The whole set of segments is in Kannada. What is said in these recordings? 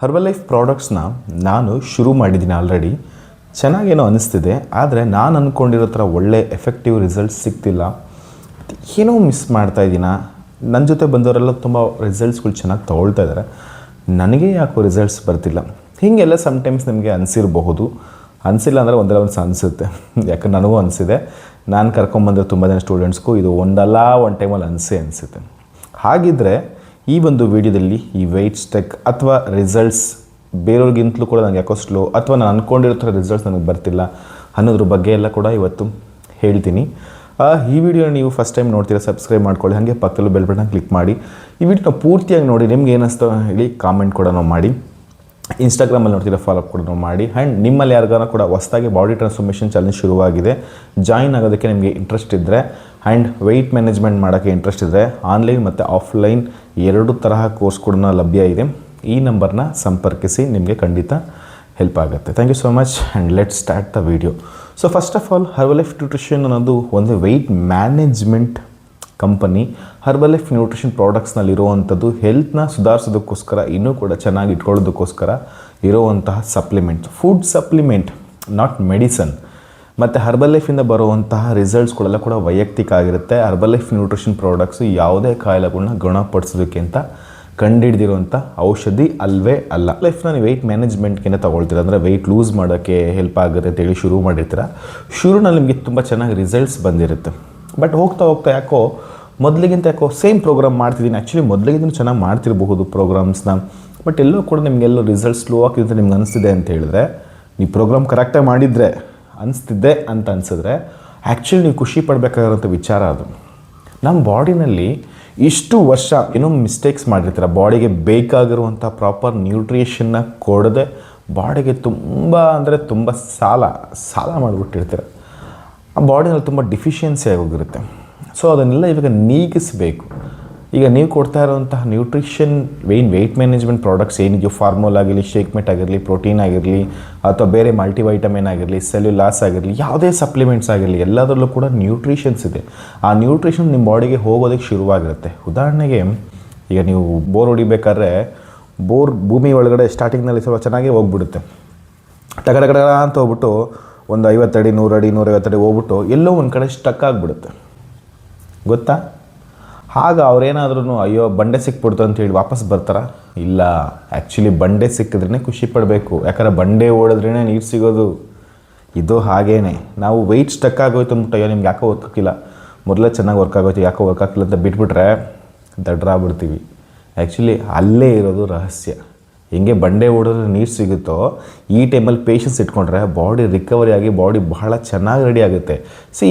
ಹರ್ಬಲೈಫ್ ಪ್ರಾಡಕ್ಟ್ಸ್ನ ನಾನು ಶುರು ಮಾಡಿದ್ದೀನಿ ಆಲ್ರೆಡಿ. ಚೆನ್ನಾಗೇನೋ ಅನ್ನಿಸ್ತಿದೆ, ಆದರೆ ನಾನು ಅಂದ್ಕೊಂಡಿರೋ ಥರ ಒಳ್ಳೆ ಎಫೆಕ್ಟಿವ್ ರಿಸಲ್ಟ್ಸ್ ಸಿಗ್ತಿಲ್ಲ. ಏನೋ ಮಿಸ್ ಮಾಡ್ತಾಯಿದ್ದೀನ. ನನ್ನ ಜೊತೆ ಬಂದವರೆಲ್ಲ ತುಂಬ ರಿಸಲ್ಟ್ಸ್ಗಳು ಚೆನ್ನಾಗಿ ತೊಗೊಳ್ತಾ ಇದ್ದಾರೆ, ನನಗೆ ಯಾಕೋ ರಿಸಲ್ಟ್ಸ್ ಬರ್ತಿಲ್ಲ. ಹೀಗೆಲ್ಲ ಸಮ್ಟೈಮ್ಸ್ ನಿಮಗೆ ಅನಿಸಿರಬಹುದು. ಅನಿಸಿಲ್ಲ ಅಂದರೆ ಒಂದಲ್ಲ ಒಂದು ಅನಿಸುತ್ತೆ. ಯಾಕಂದ್ರೆ ನನಗೂ ಅನಿಸಿದೆ, ನಾನು ಕರ್ಕೊಂಬಂದಿರೋ ತುಂಬ ಜನ ಸ್ಟೂಡೆಂಟ್ಸ್ಗೂ ಇದು ಒಂದಲ್ಲ ಒಂದು ಟೈಮಲ್ಲಿ ಅನಿಸುತ್ತೆ. ಹಾಗಿದ್ದರೆ ಈ ಒಂದು ವಿಡಿಯೋದಲ್ಲಿ ಈ ವೆಯ್ಟ್ ಸ್ಟೆಕ್ ಅಥವಾ ರಿಸಲ್ಟ್ಸ್ ಬೇರೆಯವ್ರಿಗಿಂತಲೂ ಕೂಡ ನನಗೆ ಯಾಕೋ ಸ್ಲೋ ಅಥವಾ ನಾನು ಅಂದ್ಕೊಂಡಿರೋ ಥರ ರಿಸಲ್ಟ್ಸ್ ನನಗೆ ಬರ್ತಿಲ್ಲ ಅನ್ನೋದ್ರ ಬಗ್ಗೆ ಎಲ್ಲ ಕೂಡ ಇವತ್ತು ಹೇಳ್ತೀನಿ. ಈ ವಿಡಿಯೋನ ನೀವು ಫಸ್ಟ್ ಟೈಮ್ ನೋಡ್ತೀರಾ, ಸಬ್ಸ್ಕ್ರೈಬ್ ಮಾಡ್ಕೊಳ್ಳಿ. ಹಾಗೆ ಪಕ್ಕದಲ್ಲೂ ಬೆಲ್ ಬಟನ್ ಕ್ಲಿಕ್ ಮಾಡಿ. ಈ ವಿಡಿಯೋನ ಪೂರ್ತಿಯಾಗಿ ನೋಡಿ, ನಿಮ್ಗೆ ಏನಿಸ್ತೋ ಹೇಳಿ ಕಾಮೆಂಟ್ ಕೂಡ ಮಾಡಿ. ಇನ್ಸ್ಟಾಗ್ರಾಮಲ್ಲಿ ನೋಡ್ತೀರಾ, ಫಾಲೋಅಪ್ ಕೂಡ ಮಾಡಿ. ಆ್ಯಂಡ್ ನಿಮ್ಮಲ್ಲಿ ಯಾರಿಗಾರ ಕೂಡ ಹೊಸದಾಗಿ ಬಾಡಿ ಟ್ರಾನ್ಸ್ಫಾರ್ಮೇಷನ್ ಚಾಲೆಂಜ್ ಶುರುವಾಗಿದೆ, ಜಾಯಿನ್ ಆಗೋದಕ್ಕೆ ನಿಮಗೆ ಇಂಟ್ರೆಸ್ಟ್ ಇದ್ದರೆ ಆ್ಯಂಡ್ ವೆಯ್ಟ್ ಮ್ಯಾನೇಜ್ಮೆಂಟ್ ಮಾಡೋಕ್ಕೆ ಇಂಟ್ರೆಸ್ಟ್ ಇದ್ದರೆ ಆನ್ಲೈನ್ ಮತ್ತು ಆಫ್ಲೈನ್ ಎರಡು ತರಹ ಕೋರ್ಸ್ ಕೂಡ ಲಭ್ಯ ಇದೆ. ಈ ನಂಬರ್ನ ಸಂಪರ್ಕಿಸಿ, ನಿಮಗೆ ಖಂಡಿತ ಹೆಲ್ಪ್ ಆಗುತ್ತೆ. Thank you so much and let's start the video. So first of all, Herbalife nutrition ಅನ್ನೋದು ಒಂದು weight management company. Herbalife nutrition ಪ್ರಾಡಕ್ಟ್ಸ್ನಲ್ಲಿರುವಂಥದ್ದು ಹೆಲ್ತ್ನ ಸುಧಾರಿಸೋದಕ್ಕೋಸ್ಕರ, ಇನ್ನೂ ಕೂಡ ಚೆನ್ನಾಗಿ ಇಟ್ಕೊಳ್ಳೋದಕ್ಕೋಸ್ಕರ ಇರುವಂತಹ supplement, food supplement, not medicine. ಮತ್ತು ಹರ್ಬಲೈಫಿಂದ ಬರುವಂತಹ ರಿಸಲ್ಟ್ಸ್ಗಳೆಲ್ಲ ಕೂಡ ವೈಯಕ್ತಿಕ ಆಗಿರುತ್ತೆ. ಹರ್ಬಲೈಫ್ ನ್ಯೂಟ್ರಿಷನ್ ಪ್ರಾಡಕ್ಟ್ಸು ಯಾವುದೇ ಕಾಯಿಲೆಗಳನ್ನ ಗುಣಪಡಿಸೋದಕ್ಕೆ ಅಂತ ಕಂಡುಹಿಡಿದಿರುವಂಥ ಔಷಧಿ ಅಲ್ವೇ ಅಲ್ಲ. ಲೈಫ್ನ ನೀವು ವೆಯ್ಟ್ ಮ್ಯಾನೇಜ್ಮೆಂಟ್ಗೆ ತೊಗೊಳ್ತೀರ, ಅಂದರೆ ವೆಯ್ಟ್ ಲೂಸ್ ಮಾಡೋಕ್ಕೆ ಹೆಲ್ಪ್ ಆಗುತ್ತೆ ಅಂತೇಳಿ ಶುರು ಮಾಡಿರ್ತೀರ. ಶುರುನಲ್ಲಿ ನಿಮಗೆ ತುಂಬ ಚೆನ್ನಾಗಿ ರಿಸಲ್ಟ್ಸ್ ಬಂದಿರುತ್ತೆ. ಬಟ್ ಹೋಗ್ತಾ ಹೋಗ್ತಾ ಯಾಕೋ ಮೊದಲಿಗಿಂತ ಯಾಕೋ ಸೇಮ್ ಪ್ರೋಗ್ರಾಮ್ ಮಾಡ್ತಿದ್ದೀನಿ. ಆ್ಯಕ್ಚುಲಿ ಮೊದಲಿಗಿಂತ ಚೆನ್ನಾಗಿ ಮಾಡ್ತಿರಬಹುದು ಪ್ರೋಗ್ರಾಮ್ಸ್ನ, ಬಟ್ ಎಲ್ಲೋ ಕೂಡ ನಿಮಗೆಲ್ಲೋ ರಿಸಲ್ಟ್ಸ್ ಸ್ಲೋ ಆಗ್ತಿದೆ ಅಂತ ನಿಮ್ಗೆ ಅನಿಸ್ತಿದೆ ಅಂತ ಹೇಳಿದ್ರೆ, ನೀವು ಪ್ರೋಗ್ರಾಮ್ ಕರೆಕ್ಟಾಗಿ ಮಾಡಿದರೆ ಅನಿಸ್ತಿದ್ದೆ ಅಂತ ಅನಿಸಿದ್ರೆ ಆ್ಯಕ್ಚುಲಿ ನೀವು ಖುಷಿ ಪಡಬೇಕಾಗಿರೋಂಥ ವಿಚಾರ ಅದು. ನಮ್ಮ ಬಾಡಿನಲ್ಲಿ ಇಷ್ಟು ವರ್ಷ ಏನೋ ಮಿಸ್ಟೇಕ್ಸ್ ಮಾಡಿರ್ತೀರ, ಬಾಡಿಗೆ ಬೇಕಾಗಿರುವಂಥ ಪ್ರಾಪರ್ ನ್ಯೂಟ್ರಿಷನ್ನ ಕೊಡದೆ ಬಾಡಿಗೆ ತುಂಬ ಅಂದರೆ ತುಂಬ ಸಾಲ ಮಾಡಿಬಿಟ್ಟಿರ್ತೀರ. ಆ ಬಾಡಿನಲ್ಲಿ ತುಂಬ ಡಿಫಿಷಿಯನ್ಸಿ ಆಗೋಗಿರುತ್ತೆ. ಸೊ ಅದನ್ನೆಲ್ಲ ಇವಾಗ ನೀಗಿಸಬೇಕು. ಈಗ ನೀವು ಕೊಡ್ತಾ ಇರೋಂತಹ ನ್ಯೂಟ್ರಿಷನ್ ವೆಯ್ಟ್ ಮ್ಯಾನೇಜ್ಮೆಂಟ್ ಪ್ರಾಡಕ್ಟ್ಸ್ ಏನಿದೆಯೋ, ಫಾರ್ಮೋಲ್ ಆಗಿರಲಿ, ಶೇಕ್ಮೆಟ್ ಆಗಿರಲಿ, ಪ್ರೋಟೀನ್ ಆಗಿರಲಿ, ಅಥವಾ ಬೇರೆ ಮಲ್ಟಿವೈಟಮಿನ್ ಆಗಿರಲಿ, ಸೆಲ್ಯುಲಾಸ್ ಆಗಿರಲಿ, ಯಾವುದೇ ಸಪ್ಲಿಮೆಂಟ್ಸ್ ಆಗಿರಲಿ, ಎಲ್ಲದರಲ್ಲೂ ಕೂಡ ನ್ಯೂಟ್ರಿಷನ್ಸ್ ಇದೆ. ಆ ನ್ಯೂಟ್ರಿಷನ್ ನಿಮ್ಮ ಬಾಡಿಗೆ ಹೋಗೋದಕ್ಕೆ ಶುರುವಾಗಿರುತ್ತೆ. ಉದಾಹರಣೆಗೆ, ಈಗ ನೀವು ಬೋರ್ ಹೊಡಿಬೇಕಾದ್ರೆ ಬೋರ್ ಭೂಮಿ ಒಳಗಡೆ ಸ್ಟಾರ್ಟಿಂಗ್ನಲ್ಲಿ ಸ್ವಲ್ಪ ಚೆನ್ನಾಗೇ ಹೋಗ್ಬಿಡುತ್ತೆ. ಟಗಡ ಅಂತ ಹೋಗ್ಬಿಟ್ಟು ಒಂದು 50 ಅಡಿ 100 ಅಡಿ 150 ಅಡಿ ಹೋಗ್ಬಿಟ್ಟು ಎಲ್ಲೋ ಒಂದು ಕಡೆ ಸ್ಟಕ್ ಆಗಿಬಿಡುತ್ತೆ, ಗೊತ್ತಾ? ಆಗ ಅವ್ರೇನಾದ್ರೂ ಅಯ್ಯೋ ಬಂಡೆ ಸಿಕ್ಬಿಡ್ತು ಅಂತೇಳಿ ವಾಪಸ್ ಬರ್ತಾರ? ಇಲ್ಲ. ಆ್ಯಕ್ಚುಲಿ ಬಂಡೆ ಸಿಕ್ಕಿದ್ರೇ ಖುಷಿ ಪಡಬೇಕು, ಯಾಕಂದರೆ ಬಂಡೆ ಓಡಿದ್ರೇ ನೀರು ಸಿಗೋದು. ಇದು ಹಾಗೇ ನಾವು ವೆಯ್ಟ್ ಸ್ಟಕ್ ಆಗೋಯ್ತು ಅಂದ್ಬಿಟ್ಟು ಅಯ್ಯೋ ನಿಮ್ಗೆ ಯಾಕೋ ವರ್ಕ್ ಆಗಿಲ್ಲ, ಮೊದಲೇ ಚೆನ್ನಾಗಿ ವರ್ಕ್ ಆಗೋಯ್ತು, ಯಾಕೋ ವರ್ಕ್ ಆಗ್ತಿಲ್ಲ ಅಂತ ಬಿಟ್ಬಿಟ್ರೆ ದಡ್ರಾಗ್ಬಿಡ್ತೀವಿ. ಆ್ಯಕ್ಚುಲಿ ಅಲ್ಲೇ ಇರೋದು ರಹಸ್ಯ. ಹೆಂಗೆ ಬಂಡೆ ಓಡಿದ್ರೆ ನೀರು ಸಿಗುತ್ತೋ, ಈ ಟೈಮಲ್ಲಿ ಪೇಷನ್ಸ್ ಇಟ್ಕೊಂಡ್ರೆ ಬಾಡಿ ರಿಕವರಿ ಆಗಿ ಬಾಡಿ ಬಹಳ ಚೆನ್ನಾಗಿ ರೆಡಿ ಆಗುತ್ತೆ.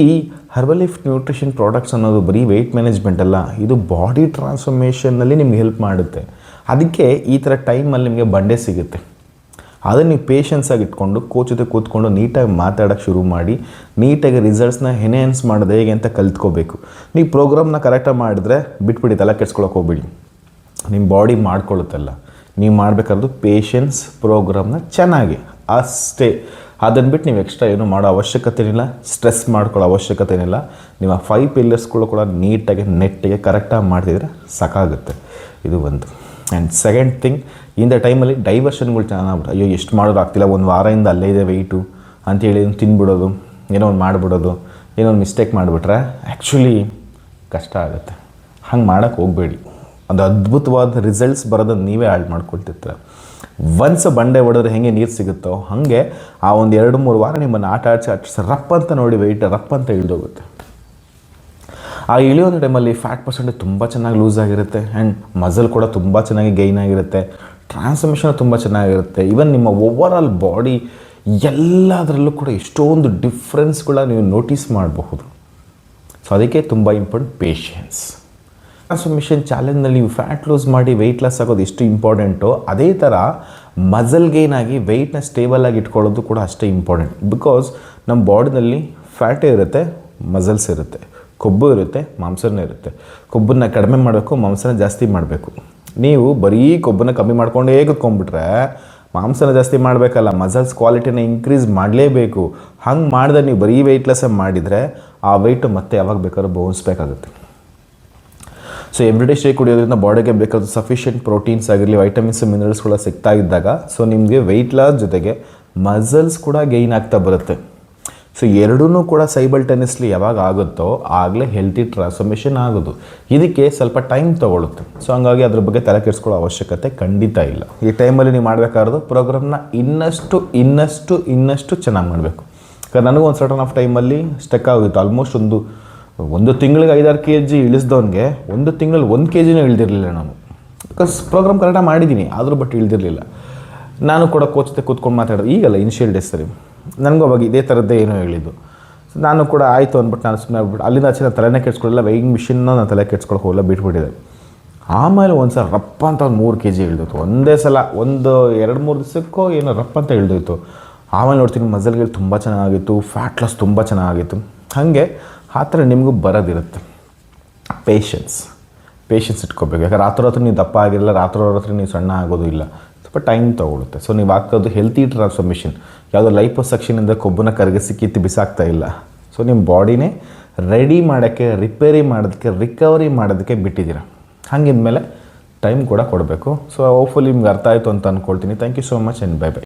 ಹರ್ಬಲೈಫ್ ನ್ಯೂಟ್ರಿಷನ್ ಪ್ರಾಡಕ್ಟ್ಸ್ ಅನ್ನೋದು ಬರೀ ವೆಯ್ಟ್ ಮ್ಯಾನೇಜ್ಮೆಂಟ್ ಅಲ್ಲ, ಇದು ಬಾಡಿ ಟ್ರಾನ್ಸ್ಫಾರ್ಮೇಷನ್ನಲ್ಲಿ ನಿಮ್ಗೆ ಹೆಲ್ಪ್ ಮಾಡುತ್ತೆ. ಅದಕ್ಕೆ ಈ ಥರ ಟೈಮಲ್ಲಿ ನಿಮಗೆ ಬಂಡೆ ಸಿಗುತ್ತೆ. ಅದನ್ನು ನೀವು ಪೇಷನ್ಸಾಗಿ ಇಟ್ಕೊಂಡು ಕೋಚ್ ಜೊತೆ ಕೂತ್ಕೊಂಡು ನೀಟಾಗಿ ಮಾತಾಡೋಕ್ಕೆ ಶುರು ಮಾಡಿ, ನೀಟಾಗಿ ರಿಸಲ್ಟ್ಸ್ನ ಎನ್ಹ್ಯಾನ್ಸ್ ಮಾಡೋದು ಹೇಗೆ ಅಂತ ಕಲ್ತ್ಕೋಬೇಕು. ನೀವು ಪ್ರೋಗ್ರಾಮ್ನ ಕರೆಕ್ಟಾಗಿ ಮಾಡಿದ್ರೆ ಬಿಟ್ಬಿಡಿ, ತಲೆ ಕೆಡ್ಸ್ಕೊಳಕ್ಕೆ ಹೋಗ್ಬಿಡಿ, ನಿಮ್ಮ ಬಾಡಿ ಮಾಡ್ಕೊಳ್ಳುತ್ತಲ್ಲ. ನೀವು ಮಾಡಬೇಕಾದ್ರು ಪೇಷನ್ಸ್, ಪ್ರೋಗ್ರಾಮ್ನ ಚೆನ್ನಾಗಿ ಅಷ್ಟೇ. ಅದನ್ನು ಬಿಟ್ಟು ನೀವು ಎಕ್ಸ್ಟ್ರಾ ಏನೂ ಮಾಡೋ ಅವಶ್ಯಕತೆ ಏನಿಲ್ಲ, ಸ್ಟ್ರೆಸ್ ಮಾಡ್ಕೊಳ್ಳೋ ಅವಶ್ಯಕತೆ ಏನಿಲ್ಲ. ನೀವು ಆ 5 ಪಿಲ್ಲರ್ಸ್ಗಳು ಕೂಡ ನೀಟಾಗಿ ನೆಟ್ಟಿಗೆ ಕರೆಕ್ಟಾಗಿ ಮಾಡ್ತಿದ್ರೆ ಸಾಕಾಗುತ್ತೆ. ಇದು ಒಂದು. ಆ್ಯಂಡ್ ಸೆಕೆಂಡ್ ಥಿಂಗ್, ಇಂಥ ಟೈಮಲ್ಲಿ ಡೈವರ್ಷನ್ಗಳು ಚೆನ್ನಾಗ್ಬಿಟ್ಟು ಅಯ್ಯೋ ಎಷ್ಟು ಮಾಡೋದು ಆಗ್ತಿಲ್ಲ, ಒಂದು ವಾರದಿಂದ ಅಲ್ಲೇ ಇದೆ ವೆಯ್ಟು ಅಂತೇಳಿ ತಿಂದ್ಬಿಡೋದು, ಏನೋ ಒಂದು ಮಾಡಿಬಿಡೋದು, ಏನೋ ಒಂದು ಮಿಸ್ಟೇಕ್ ಮಾಡಿಬಿಟ್ರೆ ಆ್ಯಕ್ಚುಲಿ ಕಷ್ಟ ಆಗುತ್ತೆ. ಹಂಗೆ ಮಾಡೋಕ್ಕೆ ಹೋಗಬೇಡಿ. ಒಂದು ಅದ್ಭುತವಾದ ರಿಸಲ್ಟ್ಸ್ ಬರೋದನ್ನು ನೀವೇ ಹಾಳು ಮಾಡ್ಕೊಳ್ತಿರ್ತೀರ. ಒನ್ಸ್ ಬಂಡೆ ಹೊಡೆದ್ರೆ ಹೇಗೆ ನೀರು ಸಿಗುತ್ತೋ ಹಾಗೆ ಆ ಒಂದು 2-3 ವಾರ ನಿಮ್ಮನ್ನು ಆಟ ಆಡಿಸಿ ರಪ್ಪ ಅಂತ ನೋಡಿ ವೆಯ್ಟ್ ರಪ್ಪ ಅಂತ ಇಳಿದೋಗುತ್ತೆ. ಆ ಇಳಿಯೋದು ಟೈಮಲ್ಲಿ ಫ್ಯಾಟ್ ಪರ್ಸೆಂಟೇಜ್ ತುಂಬ ಚೆನ್ನಾಗಿ ಲೂಸ್ ಆಗಿರುತ್ತೆ ಆ್ಯಂಡ್ ಮಸಲ್ ಕೂಡ ತುಂಬ ಚೆನ್ನಾಗಿ ಗೈನ್ ಆಗಿರುತ್ತೆ. ಟ್ರಾನ್ಸ್ಫಾರ್ಮೇಷನ್ ತುಂಬ ಚೆನ್ನಾಗಿರುತ್ತೆ. ಈವನ್ ನಿಮ್ಮ ಓವರಾಲ್ ಬಾಡಿ ಎಲ್ಲದರಲ್ಲೂ ಕೂಡ ಎಷ್ಟೊಂದು ಡಿಫ್ರೆನ್ಸ್ಗಳ ನೀವು ನೋಟಿಸ್ ಮಾಡಬಹುದು. ಸೊ ಅದಕ್ಕೆ ತುಂಬ ಇಂಪಾರ್ಟೆಂಟ್ ಪೇಷನ್ಸ್. ಟ್ರಾನ್ಸ್ಫಾರ್ಮೇಷನ್ ಚಾಲೆಂಜ್ನಲ್ಲಿ ನೀವು ಫ್ಯಾಟ್ ಲೂಸ್ ಮಾಡಿ ವೆಯ್ಟ್ ಲಾಸ್ ಆಗೋದು ಎಷ್ಟು ಇಂಪಾರ್ಟೆಂಟೋ, ಅದೇ ಥರ ಮಸಲ್ ಗೇನ್ ಆಗಿ ವೆಯ್ಟ್ನ ಸ್ಟೇಬಲ್ ಆಗಿ ಇಟ್ಕೊಳ್ಳೋದು ಕೂಡ ಅಷ್ಟೇ ಇಂಪಾರ್ಟೆಂಟ್. ಬಿಕಾಸ್ ನಮ್ಮ ಬಾಡಿನಲ್ಲಿ ಫ್ಯಾಟೇ ಇರುತ್ತೆ, ಮಸಲ್ಸ್ ಇರುತ್ತೆ, ಕೊಬ್ಬು ಇರುತ್ತೆ, ಮಾಂಸನೇ ಇರುತ್ತೆ. ಕೊಬ್ಬನ್ನು ಕಡಿಮೆ ಮಾಡಬೇಕು, ಮಾಂಸನ ಜಾಸ್ತಿ ಮಾಡಬೇಕು. ನೀವು ಬರೀ ಕೊಬ್ಬನ್ನು ಕಮ್ಮಿ ಮಾಡ್ಕೊಂಡೇ ಕೂತ್ಕೊಂಡ್ಬಿಟ್ರೆ ಮಾಂಸನ ಜಾಸ್ತಿ ಮಾಡಬೇಕಲ್ಲ, ಮಸಲ್ಸ್ ಕ್ವಾಲಿಟಿನ ಇನ್ಕ್ರೀಸ್ ಮಾಡಲೇಬೇಕು. ಹಂಗೆ ಮಾಡಿದ್ರೆ ನೀವು ಬರೀ ವೆಯ್ಟ್ ಲಾಸ್ ಮಾಡಿದರೆ ಆ ವೆಯ್ಟು ಮತ್ತೆ ಯಾವಾಗ ಬೇಕಾದ್ರೂ ಬೌನ್ಸ್ ಬೇಕಾಗುತ್ತೆ. ಸೊ ಎವ್ರಿಡೇ ಶೇಕ್ ಕುಡಿಯೋದ್ರಿಂದ ಬಾಡಿಗೆ ಬೇಕಾದ ಸಫಿಷಿಯೆಂಟ್ ಪ್ರೋಟೀನ್ಸ್ ಆಗಿರಲಿ, ವೈಟಮಿನ್ಸ್, ಮಿನರಲ್ಸ್ ಕೂಡ ಸಿಗ್ತಾ ಇದ್ದಾಗ ಸೊ ನಿಮಗೆ ವೆಯ್ಟ್ ಲಾಸ್ ಜೊತೆಗೆ ಮಸಲ್ಸ್ ಕೂಡ ಗೈನ್ ಆಗ್ತಾ ಬರುತ್ತೆ. ಸೊ ಎರಡೂ ಕೂಡ ಸೈಮಲ್ಟೇನಿಯಸ್ಲಿ ಯಾವಾಗ ಆಗುತ್ತೋ ಆಗಲೇ ಹೆಲ್ತಿ ಟ್ರಾನ್ಸ್ಫಾರ್ಮೇಷನ್ ಆಗೋದು. ಇದಕ್ಕೆ ಸ್ವಲ್ಪ ಟೈಮ್ ತೊಗೊಳುತ್ತೆ. ಸೊ ಹಂಗಾಗಿ ಅದ್ರ ಬಗ್ಗೆ ತಲೆ ಕೆಡಿಸ್ಕೊಳ್ಳೋ ಅವಶ್ಯಕತೆ ಖಂಡಿತ ಇಲ್ಲ. ಈ ಟೈಮಲ್ಲಿ ನೀವು ಮಾಡಬೇಕಾದ್ರು ಪ್ರೋಗ್ರಾಮ್ನ ಇನ್ನಷ್ಟು ಚೆನ್ನಾಗಿ ಮಾಡಬೇಕು. ಯಾಕಂದ್ರೆ ನನಗೂ ಒಂದು ಸರ್ಟನ್ ಆಫ್ ಟೈಮಲ್ಲಿ ಸ್ಟಕ್ ಆಗೋಗಿತ್ತು. ಆಲ್ಮೋಸ್ಟ್ ಒಂದು ತಿಂಗಳಿಗೆ 5-6 kg ಇಳಿಸ್ದವನಿಗೆ 1 ತಿಂಗಳಲ್ಲಿ 1 kgನೂ ಇಳಿದಿರಲಿಲ್ಲ ನಾನು. ಬಿಕಾಸ್ ಪ್ರೋಗ್ರಾಮ್ ಕರೆಕ್ಟಾಗಿ ಮಾಡಿದ್ದೀನಿ, ಆದರೂ ಬಟ್ ಇಳಿದಿರಲಿಲ್ಲ. ನಾನು ಕೂಡ ಕೋಚ್ ಜೊತೆ ಕೂತ್ಕೊಂಡು ಮಾತಾಡೋದು ಈಗಲ್ಲ, ಇನಿಷಿಯಲ್ ಡೇಸ್ ಸರಿ ನನಗೂ ಅವಾಗ ಇದೇ ಥರದ್ದೇ ಏನೋ ಹೇಳಿದ್ದು. ಸೊ ನಾನು ಕೂಡ ಆಯಿತು ಅಂದ್ಬಿಟ್ಟು ನಾನು ಸುಮ್ಮನೆ ಆಗ್ಬಿಟ್ಟು ಅಲ್ಲಿಂದ ಆಚೆ ನಾನು ತಲೆನೇ ಕೆಡ್ಸ್ಕೊಳ್ಳಿಲ್ಲ. ವೆಯ್ಯಿಂಗ್ ಮಿಷಿನ್ನ ನಾನು ತಲೆ ಕೆಡ್ಸ್ಕೊಳಕ್ಕೆ ಹೋಗಲ್ಲ, ಬಿಟ್ಬಿಟ್ಟಿದೆ. ಆಮೇಲೆ ಒಂದು ಸಲ ರಪ್ಪ ಅಂತ ಒಂದು 3 kg ಇಳಿದೋಯ್ತು ಒಂದೇ ಸಲ. ಒಂದು 2-3 ದಿವಸಕ್ಕೋ ಏನೋ ರಪ್ಪ ಅಂತ ಇಳಿದೋಯ್ತು. ಆಮೇಲೆ ನೋಡ್ತೀನಿ ಮಸಲ್ಗಳು ತುಂಬ ಚೆನ್ನಾಗಿತ್ತು, ಫ್ಯಾಟ್ ಲಾಸ್ ತುಂಬ ಚೆನ್ನಾಗಿತ್ತು. ಹಾಗೆ ಆ ಥರ ನಿಮಗೂ ಬರೋದಿರುತ್ತೆ. ಪೇಷನ್ಸ್ ಇಟ್ಕೋಬೇಕು. ಯಾಕಂದ್ರೆ ರಾತ್ರಿ ನೀವು ದಪ್ಪ ಆಗಿರಲ್ಲ, ರಾತ್ರಿ ನೀವು ಸಣ್ಣ ಆಗೋದು ಇಲ್ಲ. ಸ್ವಲ್ಪ ಟೈಮ್ ತೊಗೊಳುತ್ತೆ. ಸೊ ನೀವು ಆಗ್ತದ್ದು ಹೆಲ್ತಿ ಟ್ರಾನ್ಸ್ಫಾರ್ಮೇಷನ್. ಯಾವುದೋ ಲೈಪೋಸಕ್ಷನಿಂದ ಕೊಬ್ಬನ್ನ ಕರಗಿಸಿ ಕಿತ್ತು ಬಿಸಾಕ್ತಾ ಇಲ್ಲ. ಸೊ ನಿಮ್ಮ ಬಾಡಿನೇ ರೆಡಿ ಮಾಡೋಕ್ಕೆ, ರಿಪೇರಿ ಮಾಡೋದಕ್ಕೆ, ರಿಕವರಿ ಮಾಡೋದಕ್ಕೆ ಬಿಟ್ಟಿದ್ದೀರ. ಹಾಗಿದ್ಮೇಲೆ ಟೈಮ್ ಕೂಡ ಕೊಡಬೇಕು. ಸೊ ಹೋಪ್ಫುಲಿ ನಿಮ್ಗೆ ಅರ್ಥ ಆಯಿತು ಅಂತ ಅಂದ್ಕೊಳ್ತೀನಿ. Thank you so much and bye by.